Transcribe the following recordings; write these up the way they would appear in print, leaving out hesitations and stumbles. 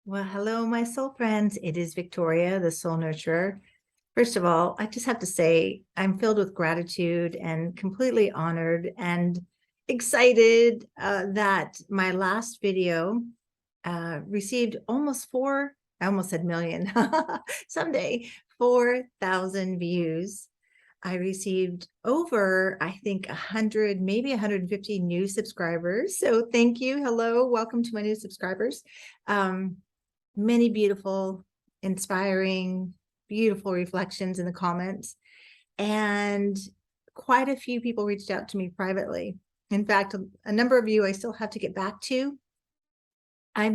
Well, hello, my soul friends. It is Victoria, the soul nurturer. First of all, I just have to say I'm filled with gratitude and completely honored and excited that my last video received almost I almost said million, someday, 4,000 views. I received over, I think, 100, maybe 150 new subscribers. So thank you. Hello, welcome to my new subscribers. Many beautiful, inspiring, beautiful reflections in the comments. And quite a few people reached out to me privately. In fact, a number of you I still have to get back to. I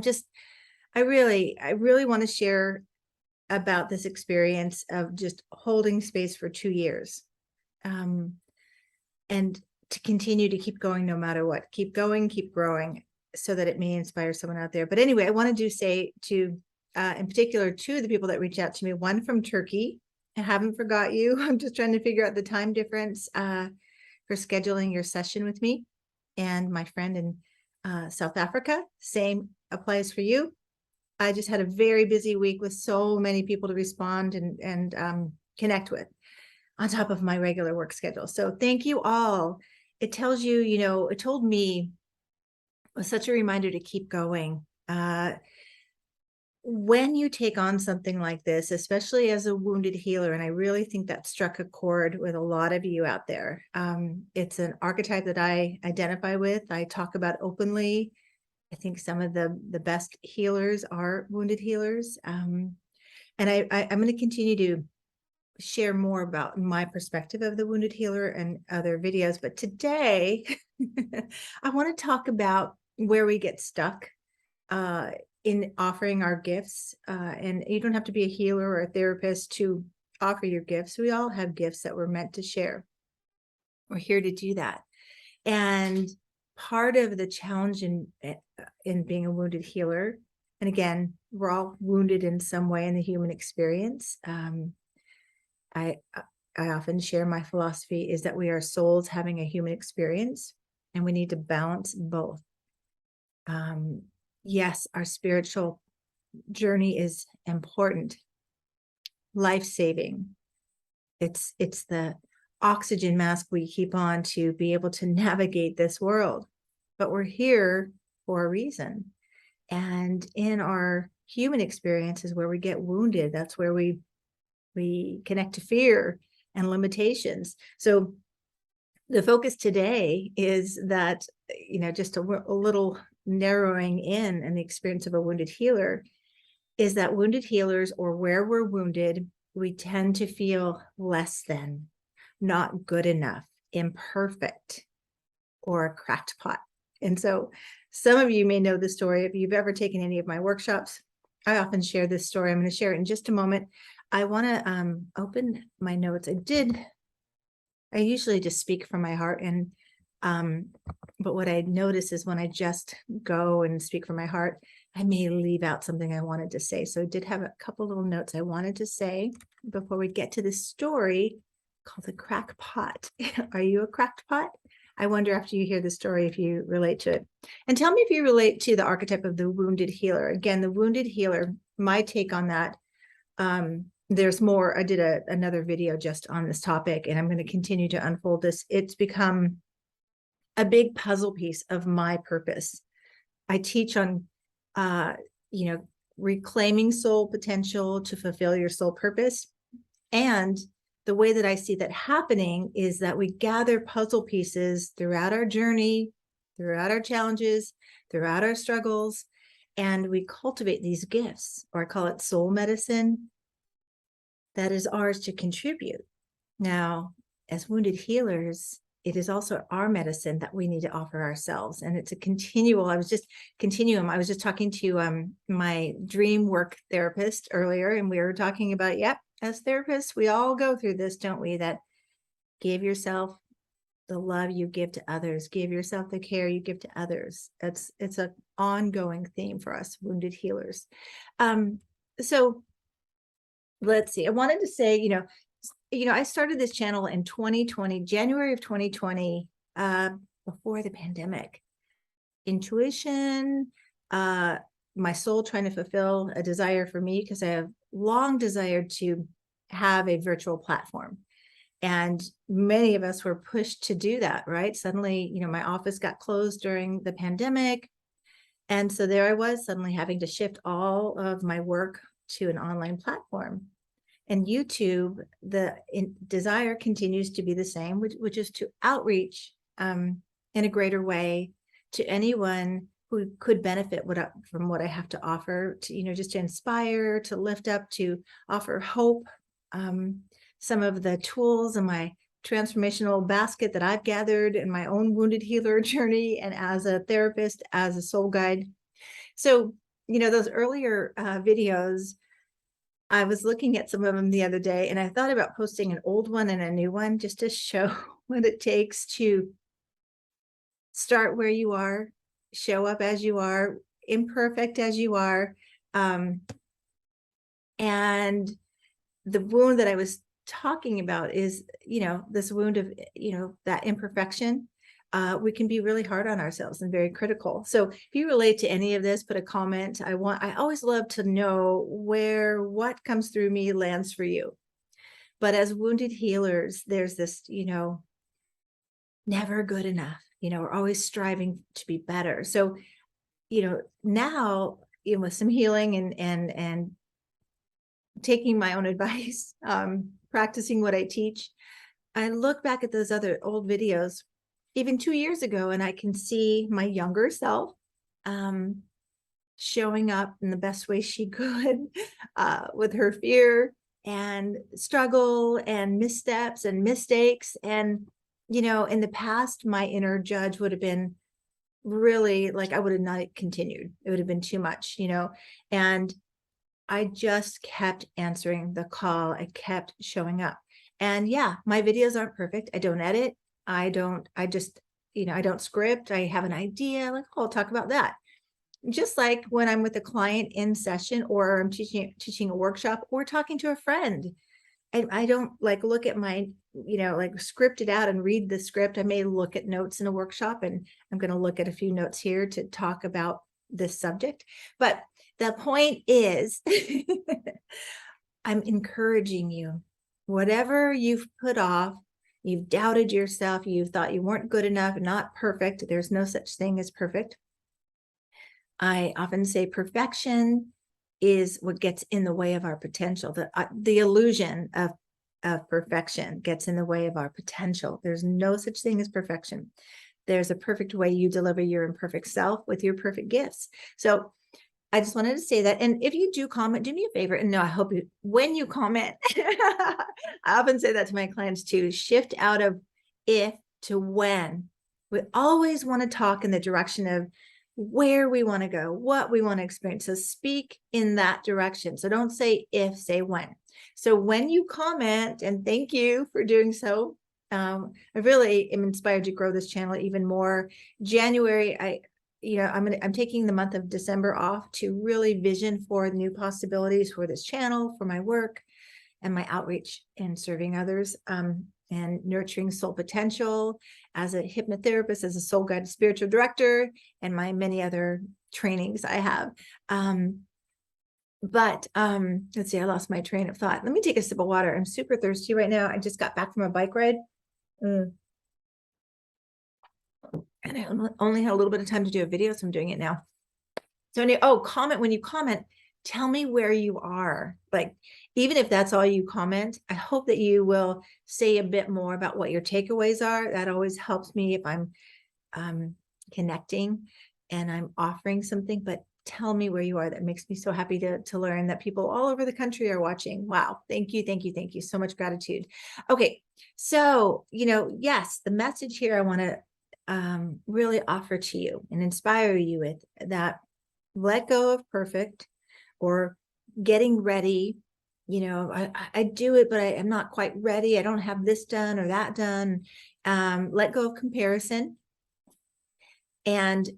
really want to share about this experience of just holding space for 2 years. And to continue to keep going no matter what. Keep going, keep growing, so that it may inspire someone out there. But anyway, I wanted to say to, in particular, two of the people that reached out to me, one from Turkey. I haven't forgot you. I'm just trying to figure out the time difference for scheduling your session with me. And my friend in South Africa, same applies for you. I just had a very busy week with so many people to respond and connect with on top of my regular work schedule. So thank you all. It tells you, it told me, it was such a reminder to keep going. When you take on something like this, especially as a wounded healer, and I really think that struck a chord with a lot of you out there. It's an archetype that I identify with. I talk about openly. I think some of the best healers are wounded healers. And I'm going to continue to share more about my perspective of the wounded healer and other videos. But today, I want to talk about where we get stuck in offering our gifts. And you don't have to be a healer or a therapist to offer your gifts. We all have gifts that we're meant to share. We're here to do that. And part of the challenge in being a wounded healer, and again, we're all wounded in some way in the human experience. I often share my philosophy is that we are souls having a human experience, and we need to balance both. Yes, our spiritual journey is important, life-saving. It's the oxygen mask we keep on to be able to navigate this world, but we're here for a reason. And in our human experience is where we get wounded. That's where we connect to fear and limitations. So the focus today is that, just a little narrowing in the experience of a wounded healer is that wounded healers, or where we're wounded, we tend to feel less than, not good enough, imperfect, or a cracked pot. And so some of you may know the story. If you've ever taken any of my workshops, I often share this story. I'm going to share it in just a moment. I want to open my notes. I usually just speak from my heart, and but what I notice is when I just go and speak from my heart, I may leave out something I wanted to say. So I did have a couple little notes I wanted to say before we get to this story called the crack pot. Are you a cracked pot? I wonder after you hear the story if you relate to it. And tell me if you relate to the archetype of the wounded healer. Again, the wounded healer, my take on that, there's more. I did another video just on this topic, and I'm going to continue to unfold this. It's become a big puzzle piece of my purpose. I teach on, reclaiming soul potential to fulfill your soul purpose. And the way that I see that happening is that we gather puzzle pieces throughout our journey, throughout our challenges, throughout our struggles, and we cultivate these gifts, or I call it soul medicine, that is ours to contribute. Now, as wounded healers, it is also our medicine that we need to offer ourselves. And it's a continual, I was just talking to my dream work therapist earlier, and we were talking about, as therapists, we all go through this, don't we? That give yourself the love you give to others, give yourself the care you give to others. It's an ongoing theme for us wounded healers. So let's see. I wanted to say, I started this channel in 2020, January of 2020, before the pandemic. Intuition, my soul trying to fulfill a desire for me, because I have long desired to have a virtual platform. And many of us were pushed to do that, right? Suddenly, my office got closed during the pandemic. And so there I was, suddenly having to shift all of my work to an online platform. And YouTube, the desire continues to be the same, which is to outreach in a greater way to anyone who could benefit from what I have to offer, to, just to inspire, to lift up, to offer hope. Some of the tools in my transformational basket that I've gathered in my own wounded healer journey, and as a therapist, as a soul guide. So, those earlier videos, I was looking at some of them the other day, and I thought about posting an old one and a new one just to show what it takes to start where you are, show up as you are, imperfect as you are. And the wound that I was talking about is, this wound of, that imperfection. We can be really hard on ourselves and very critical. So if you relate to any of this, put a comment. I always love to know where what comes through me lands for you. But as wounded healers, there's this, never good enough. We're always striving to be better. So, now, with some healing and taking my own advice, practicing what I teach, I look back at those other old videos, even 2 years ago, and I can see my younger self showing up in the best way she could, with her fear and struggle and missteps and mistakes. And, in the past, my inner judge would have been really like, I would have not continued. It would have been too much, and I just kept answering the call. I kept showing up. And yeah, my videos aren't perfect. I don't edit. I just, I don't script. I have an idea, like, oh, I'll talk about that. Just like when I'm with a client in session, or I'm teaching a workshop, or talking to a friend. I don't like look at my, like script it out and read the script. I may look at notes in a workshop, and I'm going to look at a few notes here to talk about this subject. But the point is, I'm encouraging you, whatever you've put off, you've doubted yourself, you thought you weren't good enough, not perfect. There's no such thing as perfect. I often say perfection is what gets in the way of our potential. The illusion of perfection gets in the way of our potential. There's no such thing as perfection. There's a perfect way you deliver your imperfect self with your perfect gifts. So I just wanted to say that. And if you do comment, do me a favor. And no, I hope when you comment, I often say that to my clients too, shift out of if to when. We always want to talk in the direction of where we want to go, what we want to experience. So speak in that direction. So don't say if, say when. So when you comment, and thank you for doing so. I really am inspired to grow this channel even more. January, I'm taking the month of December off to really vision for new possibilities for this channel, for my work and my outreach and serving others, and nurturing soul potential as a hypnotherapist, as a soul guided spiritual director, and my many other trainings I have. But let's see, I lost my train of thought. Let me take a sip of water. I'm super thirsty right now. I just got back from a bike ride. And I only had a little bit of time to do a video, so I'm doing it now. So comment. When you comment, tell me where you are. Like, even if that's all you comment, I hope that you will say a bit more about what your takeaways are. That always helps me if I'm connecting and I'm offering something. But tell me where you are. That makes me so happy to learn that people all over the country are watching. Wow. Thank you. Thank you. Thank you. So much gratitude. Okay. So, yes, the message here I want to really offer to you and inspire you with, that let go of perfect or getting ready. I do it, but I'm not quite ready. I don't have this done or that done. Let go of comparison and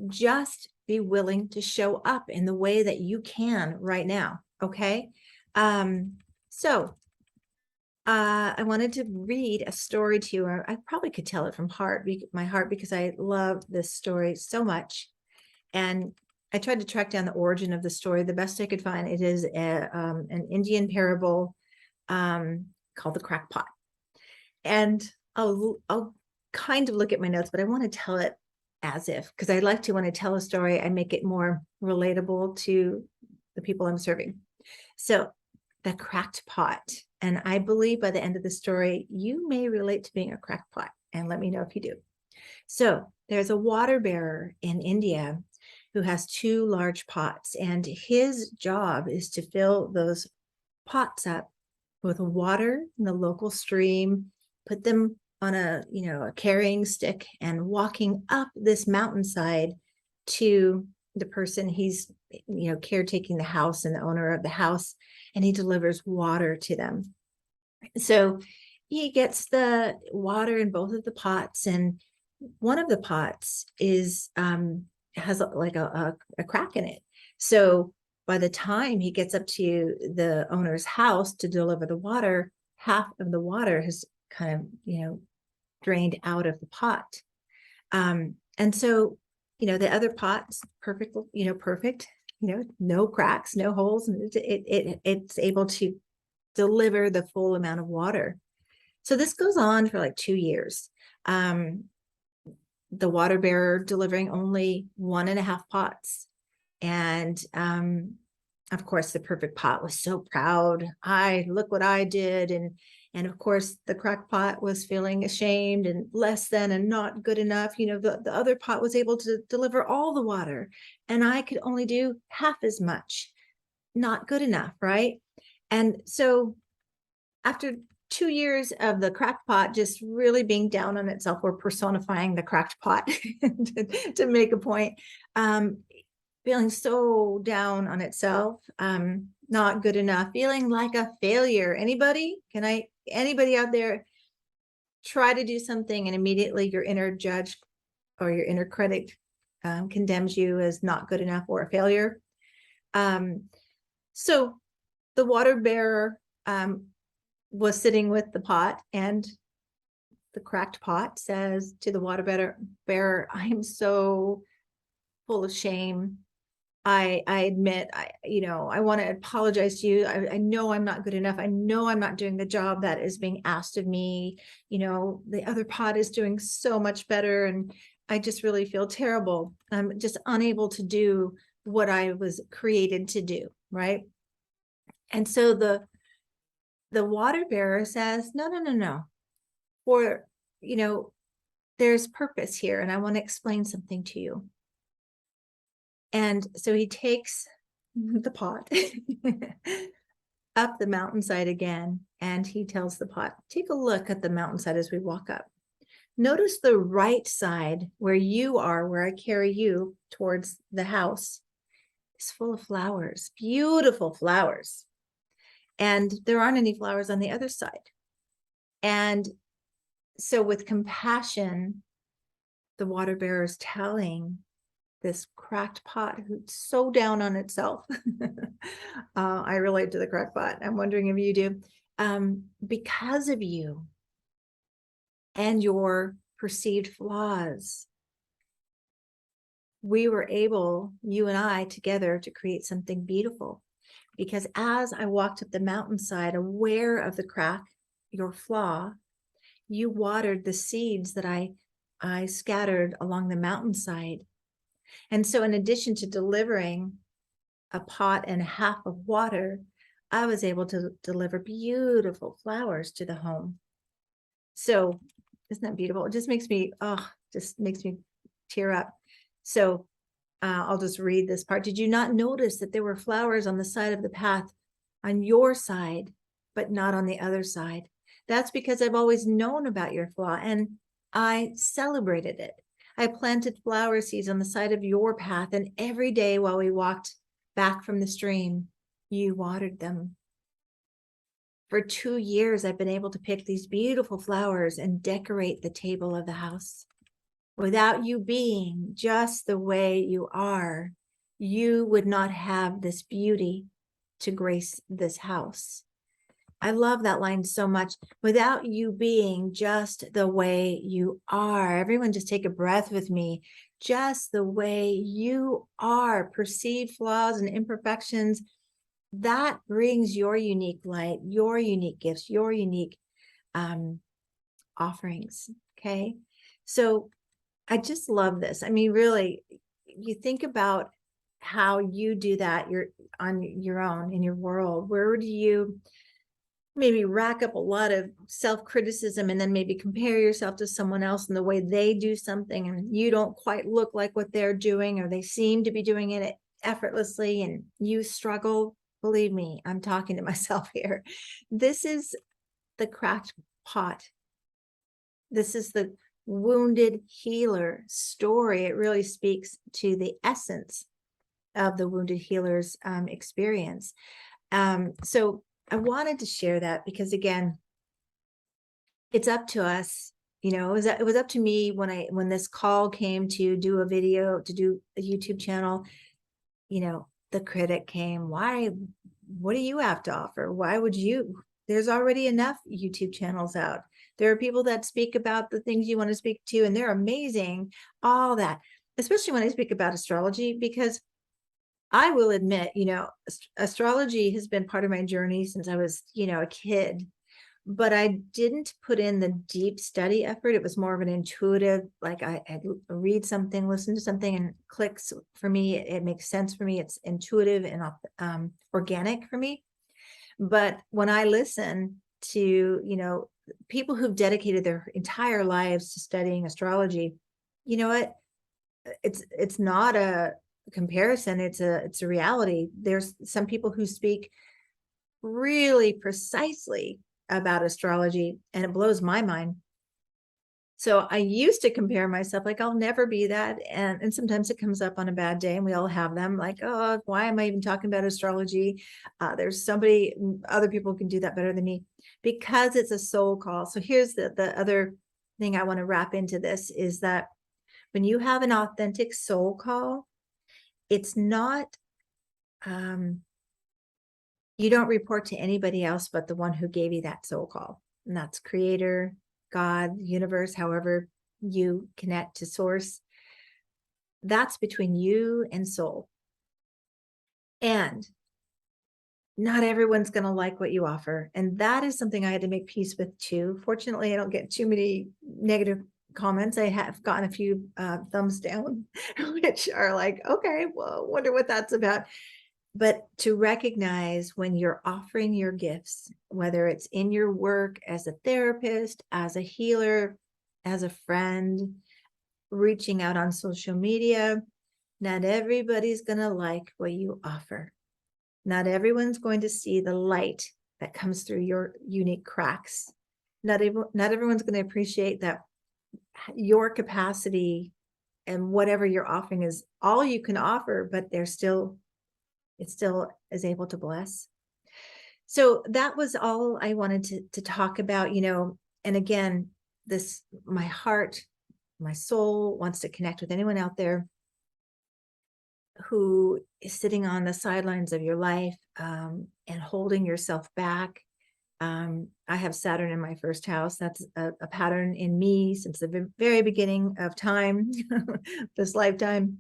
just be willing to show up in the way that you can right now. Okay. So I wanted to read a story to you. I probably could tell it from my heart, because I love this story so much. And I tried to track down the origin of the story the best I could find. It is an Indian parable called the crackpot. And I'll kind of look at my notes, but I want to tell it as if, because I like to, when I tell a story, I make it more relatable to the people I'm serving. So the cracked pot. And I believe by the end of the story, you may relate to being a cracked pot, and let me know if you do. So there's a water bearer in India who has two large pots, and his job is to fill those pots up with water in the local stream, put them on a carrying stick, and walking up this mountainside to the person he's caretaking the house and the owner of the house, and he delivers water to them. So he gets the water in both of the pots, and one of the pots has like a crack in it. So by the time he gets up to the owner's house to deliver the water, half of the water has kind of drained out of the pot. And so the other pot's perfect, no cracks, no holes, and it's able to deliver the full amount of water. So this goes on for like 2 years. The water bearer delivering only 1.5 pots. And of course, the perfect pot was so proud. Look what I did. And of course, the cracked pot was feeling ashamed and less than and not good enough. The other pot was able to deliver all the water, and I could only do half as much. Not good enough, right? And so after 2 years of the cracked pot just really being down on itself, or personifying the cracked pot to make a point, feeling so down on itself, not good enough, feeling like a failure. Anybody out there try to do something and immediately your inner judge or your inner critic condemns you as not good enough or a failure? So the water bearer was sitting with the pot, and the cracked pot says to the water bearer, I am so full of shame. I admit, I want to apologize to you. I know I'm not good enough. I know I'm not doing the job that is being asked of me. The other pot is doing so much better, and I just really feel terrible. I'm just unable to do what I was created to do, right? And so the water bearer says, no. For, there's purpose here, and I want to explain something to you. And so he takes the pot up the mountainside again, and he tells the pot, take a look at the mountainside as we walk up. Notice the right side where you are, where I carry you towards the house, is full of flowers, beautiful flowers. And there aren't any flowers on the other side. And so with compassion, the water bearer is telling this cracked pot who's so down on itself. I relate to the cracked pot. I'm wondering if you do. Because of you and your perceived flaws, we were able, you and I together, to create something beautiful. Because as I walked up the mountainside, aware of the crack, your flaw, you watered the seeds that I scattered along the mountainside. And so in addition to delivering a pot and a half of water, I was able to deliver beautiful flowers to the home. So isn't that beautiful? It just makes me tear up. So I'll just read this part. Did you not notice that there were flowers on the side of the path on your side, but not on the other side? That's because I've always known about your flaw, and I celebrated it. I planted flower seeds on the side of your path, and every day while we walked back from the stream, you watered them. For 2 years, I've been able to pick these beautiful flowers and decorate the table of the house. Without you being just the way you are, you would not have this beauty to grace this house. I love that line so much. Without you being just the way you are. Everyone just take a breath with me. just the way you are, perceived flaws and imperfections, that brings your unique light, your unique gifts, your unique offerings. Okay. So I just love this. I mean, really, you think about how you do that, you're on your own in your world. Where do you maybe rack up a lot of self-criticism and then maybe compare yourself to someone else and the way they do something, and you don't quite look like what they're doing, or they seem to be doing it effortlessly and you struggle? Believe me, I'm talking to myself here. This is the cracked pot. This is the wounded healer story. It really speaks to the essence of the wounded healer's experience. So I wanted to share that because, again, it's up to us. You know, it was up to me when this call came to do a video, to do a YouTube channel. You know, the critic came. Why? What do you have to offer? Why would you? There's already enough YouTube channels out. There are people that speak about the things you want to speak to, and they're amazing. All that, especially when I speak about astrology, because I will admit, you know, astrology has been part of my journey since I was, you know, a kid, but I didn't put in the deep study effort. It was more of an intuitive, like I read something, listen to something, and clicks for me. It makes sense for me. It's intuitive and organic for me. But when I listen to, you know, people who've dedicated their entire lives to studying astrology, you know what? It's not a comparison, it's a reality. There's some people who speak really precisely about astrology, and it blows my mind. So I used to compare myself, like, I'll never be that. And sometimes it comes up on a bad day, and we all have them, like, oh, why am I even talking about astrology? There's other people can do that better than me, because it's a soul call. So here's the other thing I want to wrap into this, is that when you have an authentic soul call, it's not, you don't report to anybody else but the one who gave you that soul call. And that's creator, God, universe, however you connect to source. That's between you and soul. And not everyone's going to like what you offer. And that is something I had to make peace with too. Fortunately, I don't get too many negative comments. I have gotten a few thumbs down, which are like, okay, well, wonder what that's about. But to recognize when you're offering your gifts, whether it's in your work as a therapist, as a healer, as a friend, reaching out on social media, not everybody's going to like what you offer. Not everyone's going to see the light that comes through your unique cracks. Not everyone's going to appreciate that your capacity and whatever you're offering is all you can offer, but it still is able to bless. So that was all I wanted to talk about, you know. And again, my heart, my soul wants to connect with anyone out there who is sitting on the sidelines of your life and holding yourself back. I have Saturn in my first house. That's a pattern in me since the very beginning of time, this lifetime,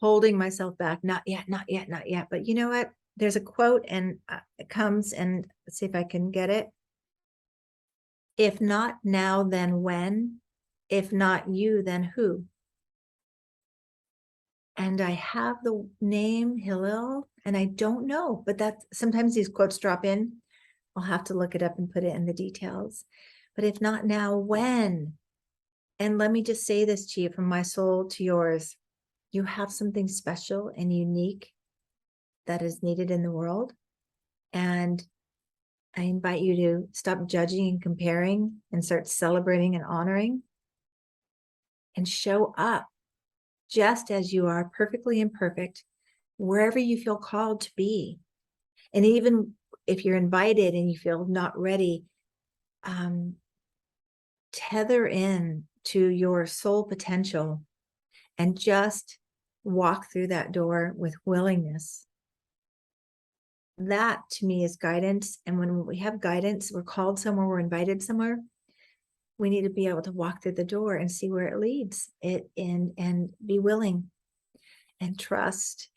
holding myself back. Not yet, not yet, not yet. But you know what? There's a quote, and it comes, and let's see if I can get it. If not now, then when? If not you, then who? And I have the name Hillel, and I don't know, but that's sometimes these quotes drop in. I'll have to look it up and put it in the details. But if not now, when? And let me just say this to you, from my soul to yours. You have something special and unique that is needed in the world. And I invite you to stop judging and comparing and start celebrating and honoring, and show up just as you are, perfectly imperfect, wherever you feel called to be. And even if you're invited and you feel not ready, tether in to your soul potential and just walk through that door with willingness. That to me is guidance. And when we have guidance, we're called somewhere, we're invited somewhere, We need to be able to walk through the door and see where it leads it and be willing and trust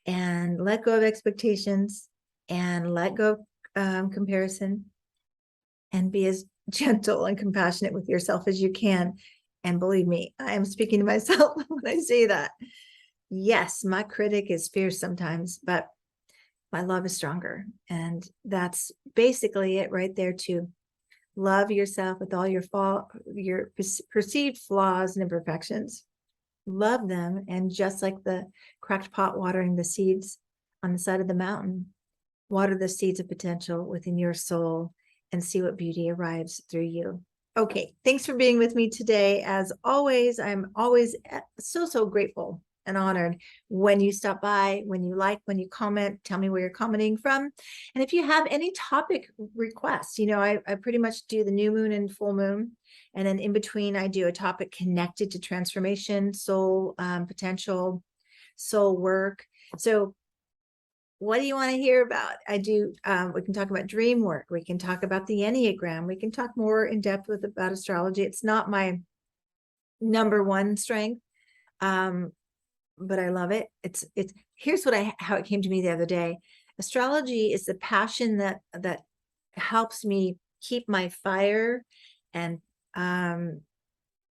and let go of expectations and let go of comparison and be as gentle and compassionate with yourself as you can. And believe me, I am speaking to myself when I say that. Yes, my critic is fierce sometimes, but my love is stronger. And that's basically it right there too. Love yourself with all your perceived flaws and imperfections. Love them. And just like the cracked pot watering the seeds on the side of the mountain, water the seeds of potential within your soul and see what beauty arrives through you. Okay, thanks for being with me today. As always, I'm always so grateful and honored when you stop by, when you like, when you comment, tell me where you're commenting from. And if you have any topic requests, I pretty much do the new moon and full moon. And then in between, I do a topic connected to transformation, soul potential, soul work. So what do you want to hear about? I do, we can talk about dream work. We can talk about the Enneagram. We can talk more in depth about astrology. It's not my number one strength, but I love it. Here's how it came to me the other day. Astrology is the passion that helps me keep my fire and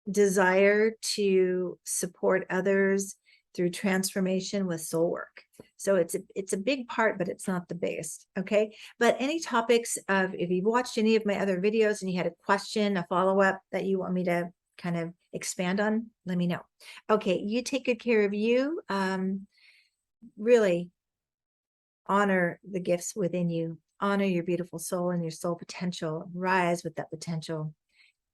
desire to support others through transformation with soul work. So it's a big part, but it's not the biggest. Okay. But any topics if you've watched any of my other videos and you had a question, a follow-up that you want me to kind of expand on, let me know. Okay. You take good care of you. Really honor the gifts within you, honor your beautiful soul and your soul potential, rise with that potential.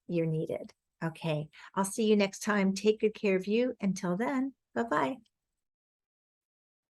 You're needed. Okay. I'll see you next time. Take good care of you. Until then, bye-bye.